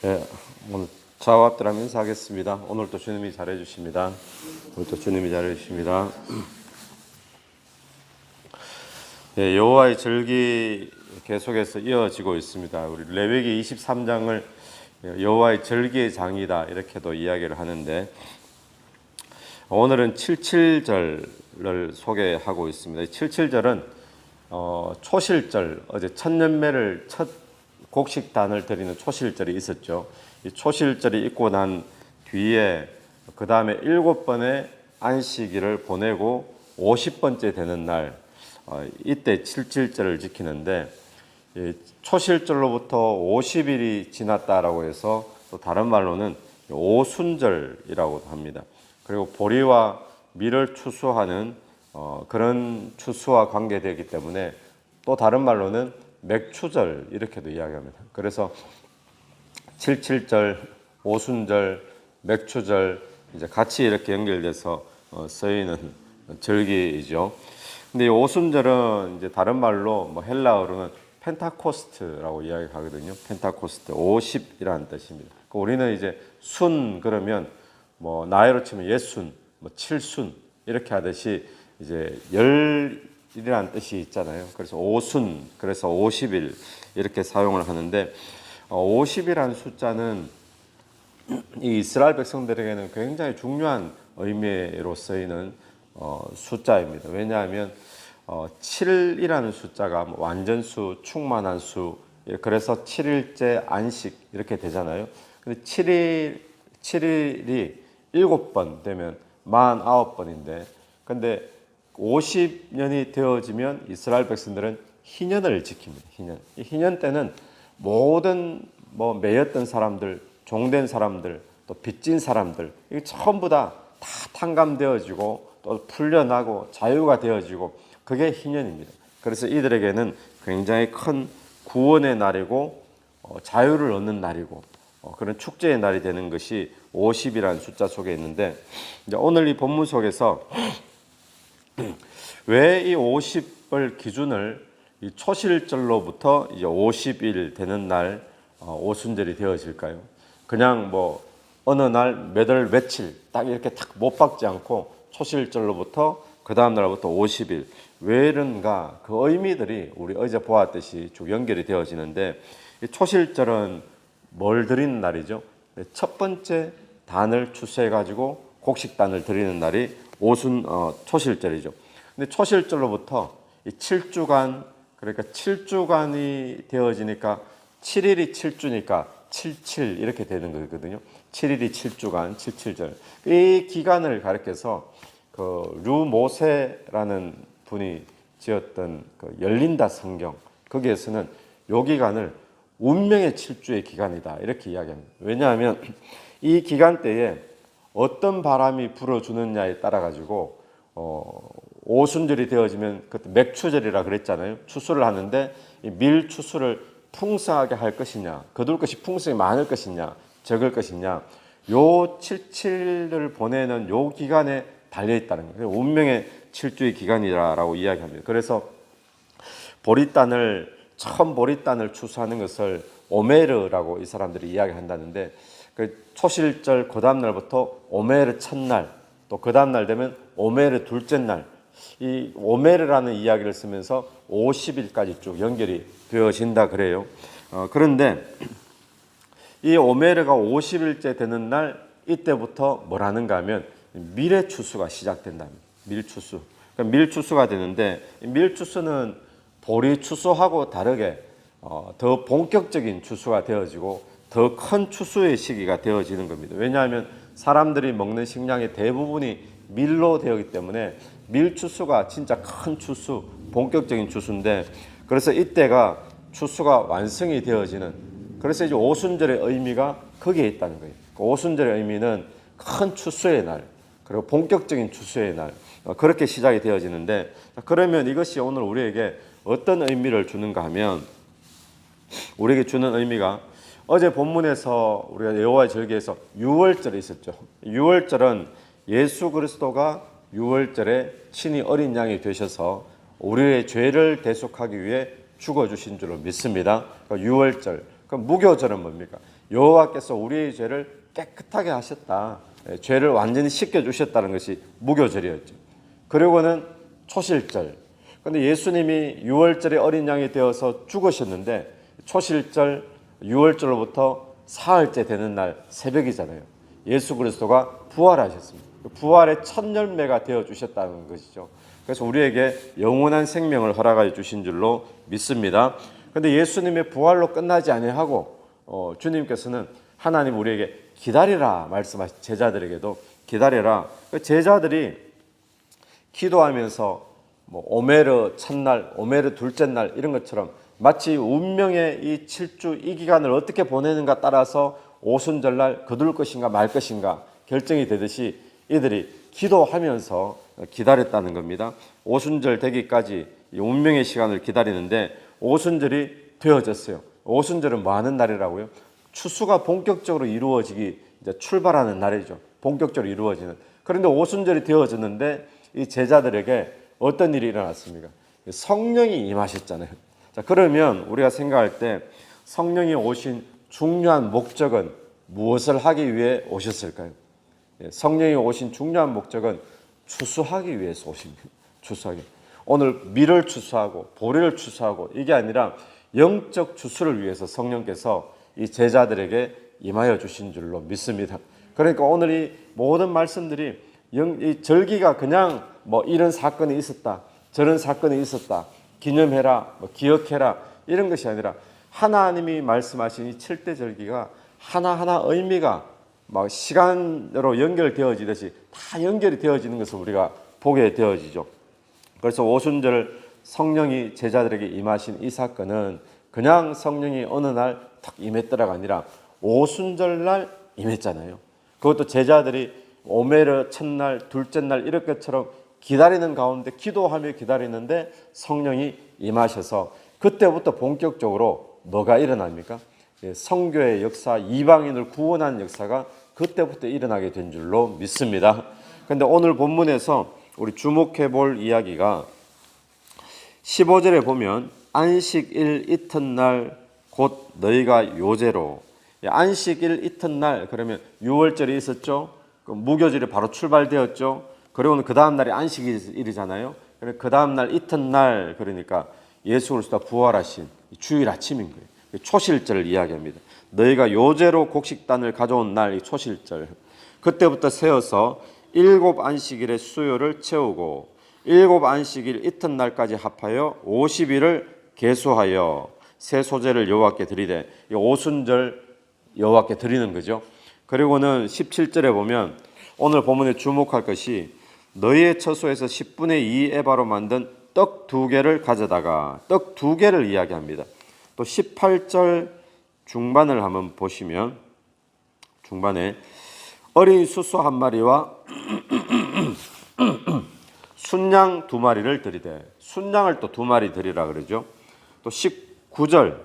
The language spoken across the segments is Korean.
예, 오늘 좌우 앞들하며 인사하겠습니다. 오늘도 주님이 잘해 주십니다. 오늘도 주님이 잘해 주십니다. 예, 여호와의 절기 계속해서 이어지고 있습니다. 우리 레위기 23장을 여호와의 절기의 장이다 이렇게도 이야기를 하는데, 오늘은 77절을 소개하고 있습니다. 77절은 초실절, 어제 천년매를 첫 곡식단을 드리는 초실절이 있었죠. 이 초실절이 있고 난 뒤에 그 다음에 7번의 안식일을 보내고 50번째 되는 날, 이때 77절을 지키는데, 초실절로부터 50일이 지났다라고 해서 또 다른 말로는 오순절이라고 합니다. 그리고 보리와 밀을 추수하는 그런 추수와 관계되기 때문에 또 다른 말로는 맥추절 이렇게도 이야기합니다. 그래서 77절, 오순절, 맥추절 이제 같이 이렇게 연결돼서 쓰이는 절기이죠. 근데 이 오순절은 이제 다른 말로 헬라어로는 펜타코스트라고 이야기하거든요. 펜타코스트 50이라는 뜻입니다. 우리는 이제 순 그러면 나이로 치면 예순, 칠순 이렇게 하듯이 이제 열이라는 뜻이 있잖아요. 그래서 오순, 그래서 50일 이렇게 사용을 하는데, 50이라는 숫자는 이 이스라엘 백성들에게는 굉장히 중요한 의미로 쓰이는 숫자입니다. 왜냐하면 7이라는 숫자가 완전수, 충만한 수, 그래서 7일째 안식 이렇게 되잖아요. 근데 7일이 7번 되면 49번인데, 근데 50년이 되어지면 이스라엘 백성들은 희년을 지킵니다. 희년. 이 희년 때는 모든 매였던 사람들, 종된 사람들, 또 빚진 사람들, 이게 전부 다 탕감되어지고 또 풀려나고 자유가 되어지고, 그게 희년입니다. 그래서 이들에게는 굉장히 큰 구원의 날이고 자유를 얻는 날이고 그런 축제의 날이 되는 것이 50이라는 숫자 속에 있는데, 이제 오늘 이 본문 속에서 왜 이 50을 기준을 이 초실절로부터 이제 50일 되는 날 오순절이 되어질까요? 그냥 어느 날 몇 월 며칠 딱 이렇게 딱 못 박지 않고 초실절로부터 그 다음 날부터 50일, 왜 이런가? 그 의미들이 우리 어제 보았듯이 쭉 연결이 되어지는데, 이 초실절은 뭘 드리는 날이죠? 첫 번째 단을 추수해가지고 곡식단을 드리는 날이 초실절이죠. 근데 초실절로부터 이 7주간, 그러니까 7주간이 되어지니까 7일이 7주니까 77 이렇게 되는 거거든요. 7일이 7주간, 77절. 이 기간을 가리켜서 류모세라는 분이 지었던 열린다 성경, 거기에서는 이 기간을 운명의 7주의 기간이다 이렇게 이야기합니다. 왜냐하면 이 기간대에 어떤 바람이 불어주느냐에 따라 가지고 오순절이 되어지면 그때 맥추절이라 그랬잖아요. 추수를 하는데 이 밀 추수를 풍성하게 할 것이냐, 거둘 것이 풍성히 많을 것이냐, 적을 것이냐, 요 77을 보내는 요 기간에 달려 있다는 거예요. 운명의 7주의 기간이라고 이야기합니다. 그래서 처음 보리단을 추수하는 것을 오메르라고 이 사람들이 이야기한다는데, 그 초실절 그 다음 날부터 오메르 첫날, 또 그 다음 날 되면 오메르 둘째 날, 이 오메르라는 이야기를 쓰면서 50일까지 쭉 연결이 되어진다 그래요. 그런데 이 오메르가 50일째 되는 날, 이때부터 뭘 하는가 하면 밀의 추수가 시작된답니다. 밀추수. 그러니까 밀추수가 되는데, 밀추수는 보리 추수하고 다르게 더 본격적인 추수가 되어지고 더 큰 추수의 시기가 되어지는 겁니다. 왜냐하면 사람들이 먹는 식량의 대부분이 밀로 되었기 때문에 밀추수가 진짜 큰 추수, 본격적인 추수인데, 그래서 이때가 추수가 완성이 되어지는, 그래서 이제 오순절의 의미가 거기에 있다는 거예요. 오순절의 의미는 큰 추수의 날, 그리고 본격적인 추수의 날, 그렇게 시작이 되어지는데, 그러면 이것이 오늘 우리에게 어떤 의미를 주는가 하면, 우리에게 주는 의미가 어제 본문에서 우리가 여호와의 절기에서 유월절이 있었죠. 유월절은 예수 그리스도가 유월절에 친히 어린 양이 되셔서 우리의 죄를 대속하기 위해 죽어주신 줄로 믿습니다. 유월절, 그럼 무교절은 뭡니까? 여호와께서 우리의 죄를 깨끗하게 하셨다. 죄를 완전히 씻겨주셨다는 것이 무교절이었죠. 그리고는 초실절. 근데 예수님이 6월절에 어린 양이 되어서 죽으셨는데 초실절 6월절로부터 사흘째 되는 날 새벽이잖아요. 예수 그리스도가 부활하셨습니다. 부활의 첫 열매가 되어주셨다는 것이죠. 그래서 우리에게 영원한 생명을 허락해 주신 줄로 믿습니다. 그런데 예수님의 부활로 끝나지 아니하고 주님께서는 하나님 우리에게 기다리라 말씀하신 제자들에게도 기다려라. 제자들이 기도하면서 오메르 첫날, 오메르 둘째 날 이런 것처럼 마치 운명의 이 7주 이 기간을 어떻게 보내는가 따라서 오순절날 거둘 것인가 말 것인가 결정이 되듯이 이들이 기도하면서 기다렸다는 겁니다. 오순절 되기까지 운명의 시간을 기다리는데 오순절이 되어졌어요. 오순절은 뭐 하는 날이라고요? 추수가 본격적으로 이루어지기 이제 출발하는 날이죠. 본격적으로 이루어지는. 그런데 오순절이 되어졌는데 이 제자들에게 어떤 일이 일어났습니까? 성령이 임하셨잖아요. 자, 그러면 우리가 생각할 때 성령이 오신 중요한 목적은 무엇을 하기 위해 오셨을까요? 성령이 오신 중요한 목적은 추수하기 위해서 오신 거예요. 추수하기. 오늘 밀을 추수하고 보리를 추수하고 이게 아니라 영적 추수를 위해서 성령께서 이 제자들에게 임하여 주신 줄로 믿습니다. 그러니까 오늘 이 모든 말씀들이 이 절기가 그냥 이런 사건이 있었다, 저런 사건이 있었다, 기념해라, 기억해라 이런 것이 아니라 하나님이 말씀하신 이 7대 절기가 하나하나 의미가 막 시간으로 연결되어지듯이 다 연결이 되어지는 것을 우리가 보게 되어지죠. 그래서 오순절 성령이 제자들에게 임하신 이 사건은 그냥 성령이 어느 날 탁 임했더라가 아니라 오순절날 임했잖아요. 그것도 제자들이 오메르 첫날, 둘째 날 이럴 것처럼 기다리는 가운데 기도하며 기다리는데 성령이 임하셔서 그때부터 본격적으로 뭐가 일어납니까? 선교의 역사, 이방인을 구원하는 역사가 그때부터 일어나게 된 줄로 믿습니다. 그런데 오늘 본문에서 우리 주목해 볼 이야기가 15절에 보면 안식일 이튿날 곧 너희가 요제로. 안식일 이튿날 그러면 6월절이 있었죠. 무교절이 바로 출발되었죠. 그리고는 그 다음 날이 안식일이잖아요. 그 다음 날 이튿날 그러니까 예수 그리스도가 부활하신 주일 아침인 거예요. 초실절을 이야기합니다. 너희가 요제로 곡식단을 가져온 날 이 초실절. 그때부터 세어서 7 안식일의 수요를 채우고 7 안식일 이튿날까지 합하여 50일을 계수하여 새 소재를 여호와께 드리되 오순절 여호와께 드리는 거죠. 그리고는 17절에 보면 오늘 본문에 주목할 것이 너희의 처소에서 10분의 2 에바로 만든 떡 2개를 가져다가 떡 2개를 이야기합니다. 또 18절 중반을 한번 보시면 중반에 어린 수소 1마리와 순양 2마리를 드리되 순양을 또 2마리 드리라 그러죠. 또 19절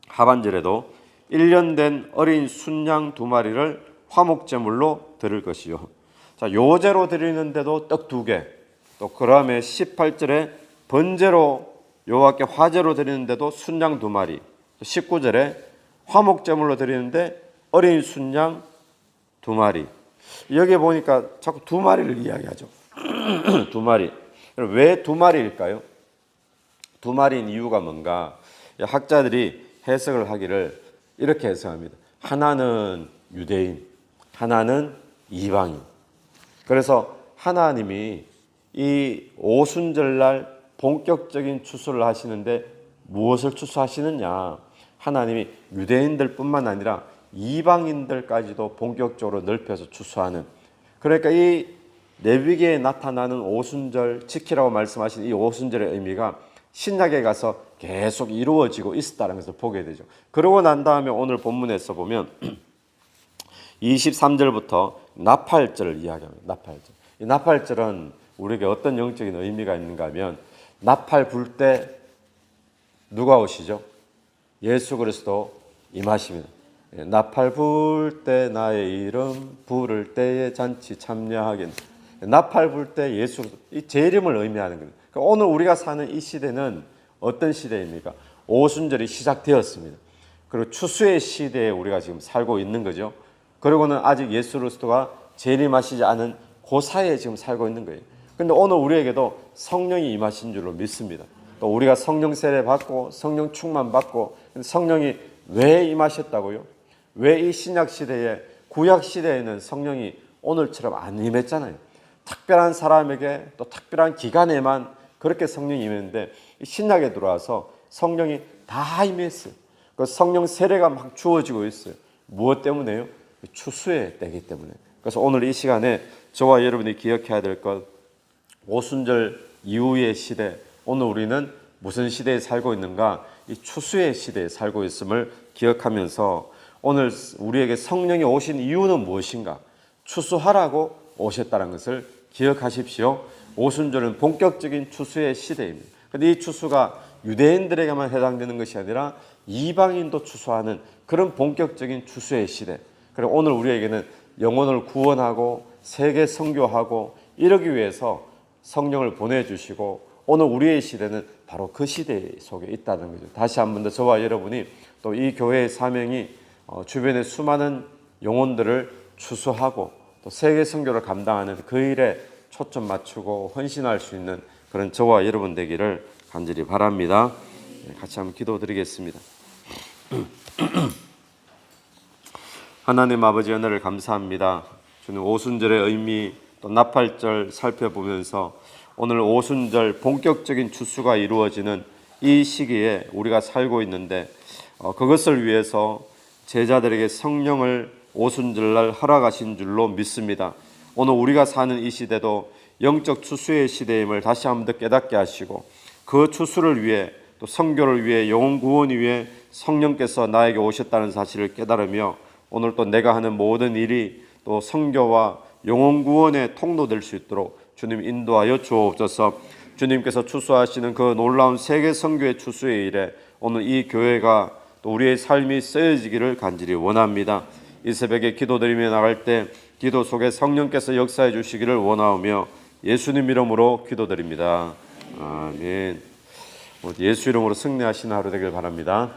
하반절에도 1년 된 어린 순양 2마리를 화목제물로 드릴 것이요. 자, 요제로 드리는데도 떡 2개. 또 그다음에 18절에 번제로 여호와께 화제로 드리는데도 순양 2마리. 19절에 화목제물로 드리는데 어린 순양 2마리. 여기 보니까 자꾸 2마리를 이야기하죠. 2마리. 왜 2마리일까요? 2마리인 이유가 뭔가? 학자들이 해석을 하기를 이렇게 해석합니다. 하나는 유대인, 하나는 이방인. 그래서 하나님이 이 오순절날 본격적인 추수를 하시는데 무엇을 추수하시느냐? 하나님이 유대인들뿐만 아니라 이방인들까지도 본격적으로 넓혀서 추수하는. 그러니까 이 레위기에 나타나는 오순절 지키라고 말씀하신 이 오순절의 의미가 신약에 가서 계속 이루어지고 있었다는 것을 보게 되죠. 그러고 난 다음에 오늘 본문에서 보면 23절부터 나팔절을 이야기합니다. 나팔절. 이 나팔절은 우리에게 어떤 영적인 의미가 있는가 하면 나팔 불 때 누가 오시죠? 예수 그리스도 임하십니다. 나팔 불 때 나의 이름 부를 때에 잔치 참여하긴. 나팔 불 때 예수 이 제 이름을 의미하는 겁니다. 그러니까 오늘 우리가 사는 이 시대는 어떤 시대입니까? 오순절이 시작되었습니다. 그리고 추수의 시대에 우리가 지금 살고 있는 거죠. 그리고는 아직 예수 그리스도가 재림하시지 않은 그 사이에 지금 살고 있는 거예요. 근데 오늘 우리에게도 성령이 임하신 줄로 믿습니다. 또 우리가 성령 세례 받고 성령 충만 받고, 성령이 왜 임하셨다고요? 왜 이 신약 시대에, 구약 시대에는 성령이 오늘처럼 안 임했잖아요. 특별한 사람에게 또 특별한 기간에만 그렇게 성령이 임했는데, 신약에 들어와서 성령이 다 임했어요. 그 성령 세례가 막 주어지고 있어요. 무엇 때문에요? 추수의 때이기 때문에. 그래서 오늘 이 시간에 저와 여러분이 기억해야 될 것, 오순절 이후의 시대, 오늘 우리는 무슨 시대에 살고 있는가? 이 추수의 시대에 살고 있음을 기억하면서 오늘 우리에게 성령이 오신 이유는 무엇인가? 추수하라고 오셨다는 것을 기억하십시오. 오순절은 본격적인 추수의 시대입니다. 그런데 이 추수가 유대인들에게만 해당되는 것이 아니라 이방인도 추수하는 그런 본격적인 추수의 시대. 그리고 오늘 우리에게는 영혼을 구원하고 세계 선교하고 이러기 위해서 성령을 보내주시고, 오늘 우리의 시대는 바로 그 시대 속에 있다는 거죠. 다시 한 번 더 저와 여러분이 또 이 교회의 사명이 주변의 수많은 영혼들을 추수하고 또 세계 선교를 감당하는 그 일에 초점 맞추고 헌신할 수 있는 그런 저와 여러분 되기를 간절히 바랍니다. 같이 한번 기도드리겠습니다. 하나님 아버지, 은혜를 감사합니다. 주님, 오순절의 의미 또 나팔절 살펴보면서 오늘 오순절 본격적인 추수가 이루어지는 이 시기에 우리가 살고 있는데, 그것을 위해서 제자들에게 성령을 오순절날 허락하신 줄로 믿습니다. 오늘 우리가 사는 이 시대도 영적 추수의 시대임을 다시 한번 더 깨닫게 하시고, 그 추수를 위해 또 선교를 위해 영혼 구원을 위해 성령께서 나에게 오셨다는 사실을 깨달으며, 오늘 또 내가 하는 모든 일이 또 선교와 영혼 구원의 통로 될 수 있도록 주님 인도하여 주옵소서. 주님께서 추수하시는 그 놀라운 세계 선교의 추수의 일에 오늘 이 교회가 또 우리의 삶이 쓰여지기를 간절히 원합니다. 이 새벽에 기도드리며 나갈 때 기도 속에 성령께서 역사해 주시기를 원하오며 예수님 이름으로 기도드립니다. 아멘. 예수 이름으로 승리하시는 하루 되길 바랍니다.